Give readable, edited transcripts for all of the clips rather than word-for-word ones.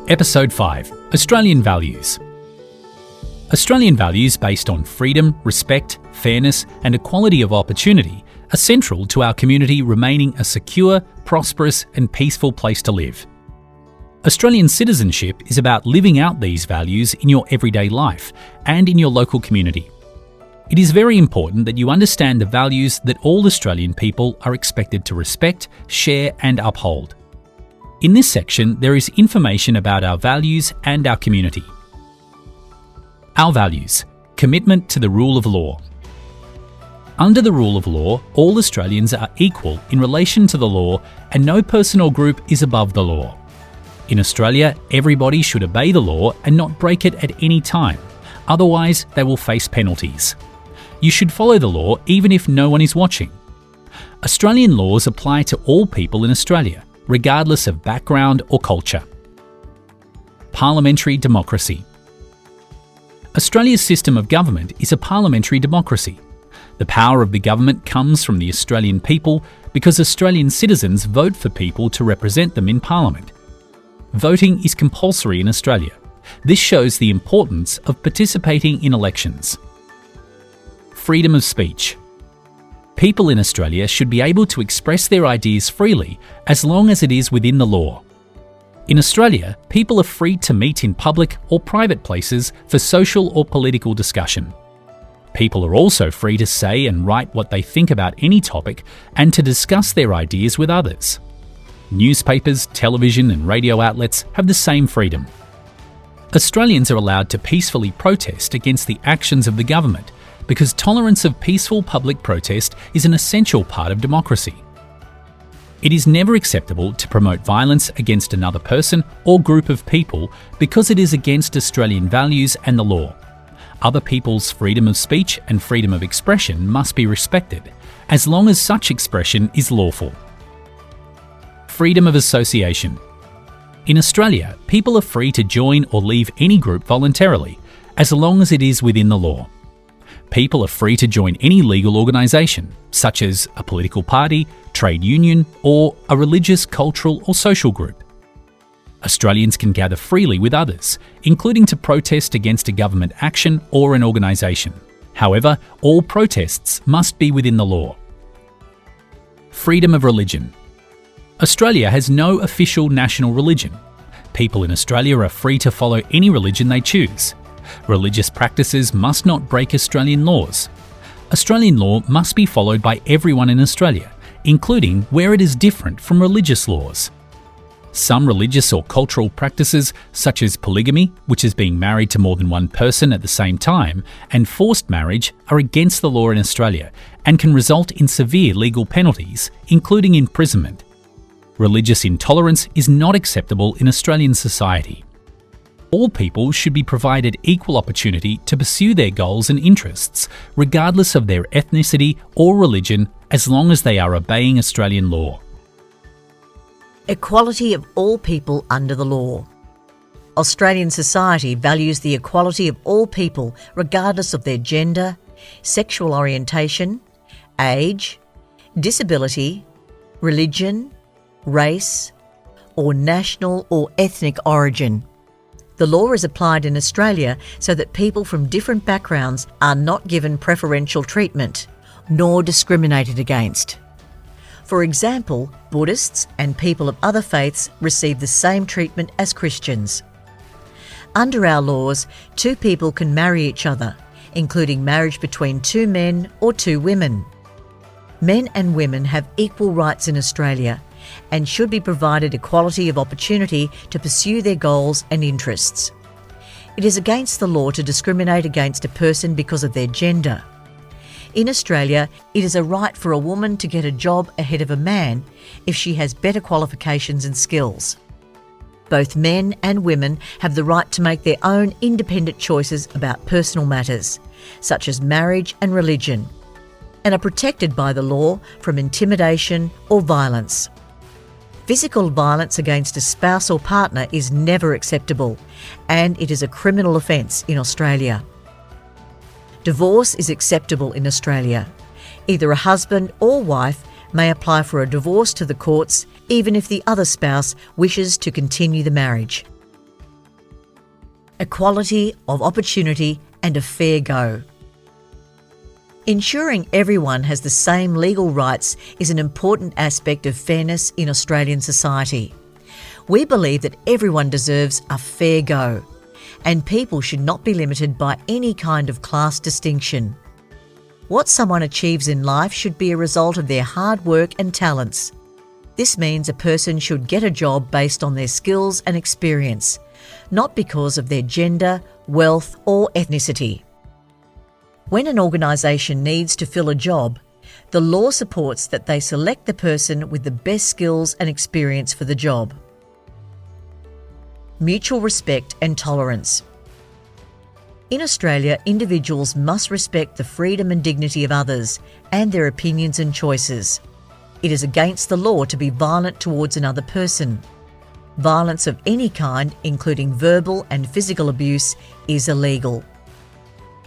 Episode 5. Australian Values. Australian values based on freedom, respect, fairness and equality of opportunity are central to our community remaining a secure, prosperous and peaceful place to live. Australian citizenship is about living out these values in your everyday life and in your local community. It is very important that you understand the values that all Australian people are expected to respect, share and uphold. In this section, there is information about our values and our community. Our values. Commitment to the rule of law. Under the rule of law, all Australians are equal in relation to the law and no person or group is above the law. In Australia, everybody should obey the law and not break it at any time, otherwise they will face penalties. You should follow the law even if no one is watching. Australian laws apply to all people in Australia, regardless of background or culture. Parliamentary democracy. Australia's system of government is a parliamentary democracy. The power of the government comes from the Australian people because Australian citizens vote for people to represent them in Parliament. Voting is compulsory in Australia. This shows the importance of participating in elections. Freedom of speech. People in Australia should be able to express their ideas freely as long as it is within the law. In Australia, people are free to meet in public or private places for social or political discussion. People are also free to say and write what they think about any topic and to discuss their ideas with others. Newspapers, television and radio outlets have the same freedom. Australians are allowed to peacefully protest against the actions of the government because tolerance of peaceful public protest is an essential part of democracy. It is never acceptable to promote violence against another person or group of people because it is against Australian values and the law. Other people's freedom of speech and freedom of expression must be respected, as long as such expression is lawful. Freedom of association. In Australia, people are free to join or leave any group voluntarily, as long as it is within the law. People are free to join any legal organisation, such as a political party, trade union, or a religious, cultural or social group. Australians can gather freely with others, including to protest against a government action or an organisation. However, all protests must be within the law. Freedom of religion. Australia has no official national religion. People in Australia are free to follow any religion they choose. Religious practices must not break Australian laws. Australian law must be followed by everyone in Australia, including where it is different from religious laws. Some religious or cultural practices, such as polygamy, which is being married to more than one person at the same time, and forced marriage, are against the law in Australia and can result in severe legal penalties, including imprisonment. Religious intolerance is not acceptable in Australian society. All people should be provided equal opportunity to pursue their goals and interests, regardless of their ethnicity or religion, as long as they are obeying Australian law. Equality of all people under the law. Australian society values the equality of all people regardless of their gender, sexual orientation, age, disability, religion, race, or national or ethnic origin. The law is applied in Australia so that people from different backgrounds are not given preferential treatment, nor discriminated against. For example, Buddhists and people of other faiths receive the same treatment as Christians. Under our laws, two people can marry each other, including marriage between two men or two women. Men and women have equal rights in Australia and should be provided equality of opportunity to pursue their goals and interests. It is against the law to discriminate against a person because of their gender. In Australia, it is a right for a woman to get a job ahead of a man if she has better qualifications and skills. Both men and women have the right to make their own independent choices about personal matters, such as marriage and religion, and are protected by the law from intimidation or violence. Physical violence against a spouse or partner is never acceptable, and it is a criminal offence in Australia. Divorce is acceptable in Australia. Either a husband or wife may apply for a divorce to the courts even if the other spouse wishes to continue the marriage. Equality of opportunity and a fair go. Ensuring everyone has the same legal rights is an important aspect of fairness in Australian society. We believe that everyone deserves a fair go, and people should not be limited by any kind of class distinction. What someone achieves in life should be a result of their hard work and talents. This means a person should get a job based on their skills and experience, not because of their gender, wealth or ethnicity. When an organisation needs to fill a job, the law supports that they select the person with the best skills and experience for the job. Mutual respect and tolerance. In Australia, individuals must respect the freedom and dignity of others and their opinions and choices. It is against the law to be violent towards another person. Violence of any kind, including verbal and physical abuse, is illegal.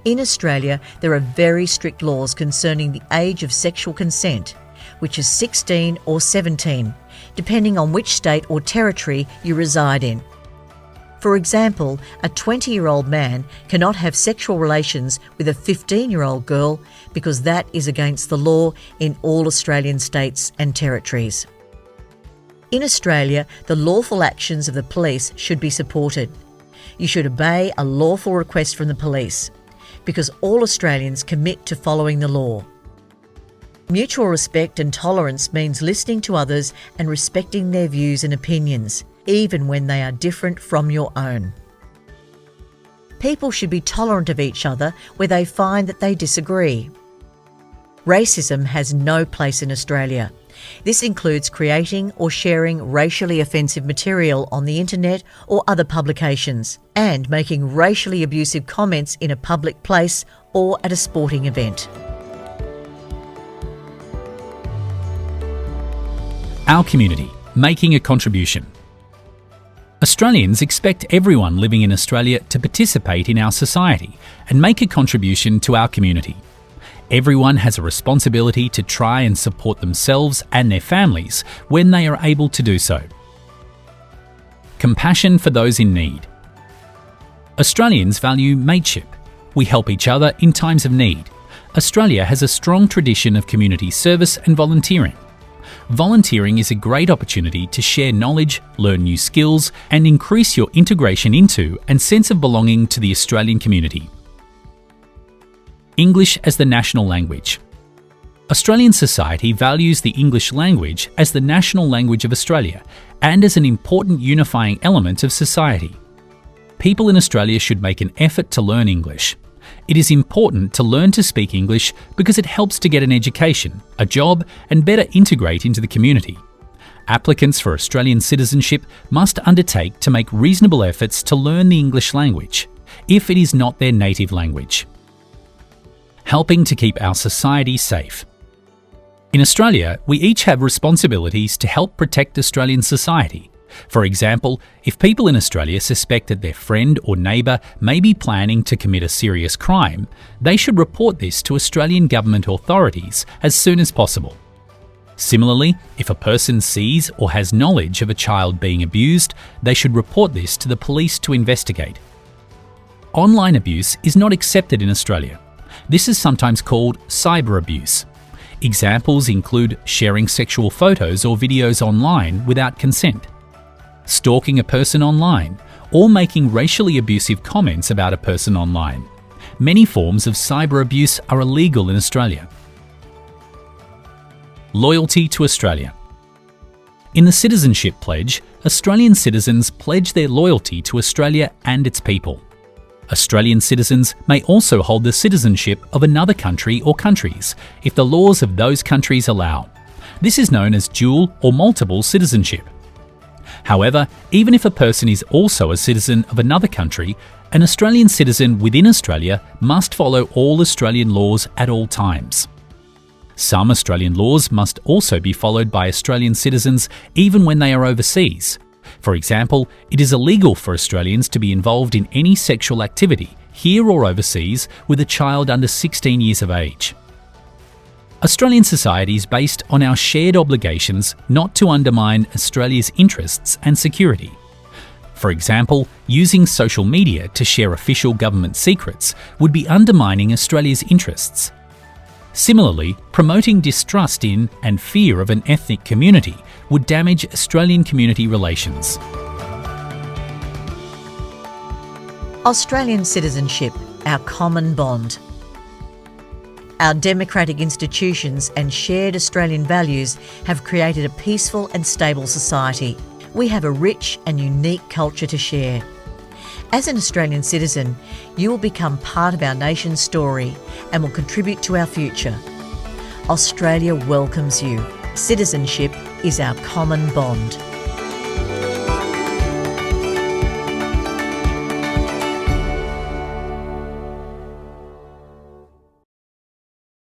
In Australia, there are very strict laws concerning the age of sexual consent, which is 16 or 17, depending on which state or territory you reside in. For example, a 20-year-old man cannot have sexual relations with a 15-year-old girl because that is against the law in all Australian states and territories. In Australia, the lawful actions of the police should be supported. You should obey a lawful request from the police, because all Australians commit to following the law. Mutual respect and tolerance means listening to others and respecting their views and opinions, even when they are different from your own. People should be tolerant of each other where they find that they disagree. Racism has no place in Australia. This includes creating or sharing racially offensive material on the internet or other publications, and making racially abusive comments in a public place or at a sporting event. Our community, making a contribution. Australians expect everyone living in Australia to participate in our society and make a contribution to our community. Everyone has a responsibility to try and support themselves and their families when they are able to do so. Compassion for those in need. Australians value mateship. We help each other in times of need. Australia has a strong tradition of community service and volunteering. Volunteering is a great opportunity to share knowledge, learn new skills, and increase your integration into and sense of belonging to the Australian community. English as the national language. Australian society values the English language as the national language of Australia and as an important unifying element of society. People in Australia should make an effort to learn English. It is important to learn to speak English because it helps to get an education, a job, and better integrate into the community. Applicants for Australian citizenship must undertake to make reasonable efforts to learn the English language, if it is not their native language. Helping to keep our society safe. In Australia, we each have responsibilities to help protect Australian society. For example, if people in Australia suspect that their friend or neighbour may be planning to commit a serious crime, they should report this to Australian government authorities as soon as possible. Similarly, if a person sees or has knowledge of a child being abused, they should report this to the police to investigate. Online abuse is not accepted in Australia. This is sometimes called cyber abuse. Examples include sharing sexual photos or videos online without consent, stalking a person online, or making racially abusive comments about a person online. Many forms of cyber abuse are illegal in Australia. Loyalty to Australia. In the Citizenship Pledge, Australian citizens pledge their loyalty to Australia and its people. Australian citizens may also hold the citizenship of another country or countries if the laws of those countries allow. This is known as dual or multiple citizenship. However, even if a person is also a citizen of another country, an Australian citizen within Australia must follow all Australian laws at all times. Some Australian laws must also be followed by Australian citizens even when they are overseas. For example, it is illegal for Australians to be involved in any sexual activity, here or overseas, with a child under 16 years of age. Australian society is based on our shared obligations not to undermine Australia's interests and security. For example, using social media to share official government secrets would be undermining Australia's interests. Similarly, promoting distrust in and fear of an ethnic community would damage Australian community relations. Australian citizenship, our common bond. Our democratic institutions and shared Australian values have created a peaceful and stable society. We have a rich and unique culture to share. As an Australian citizen, you will become part of our nation's story and will contribute to our future. Australia welcomes you. Citizenship is our common bond.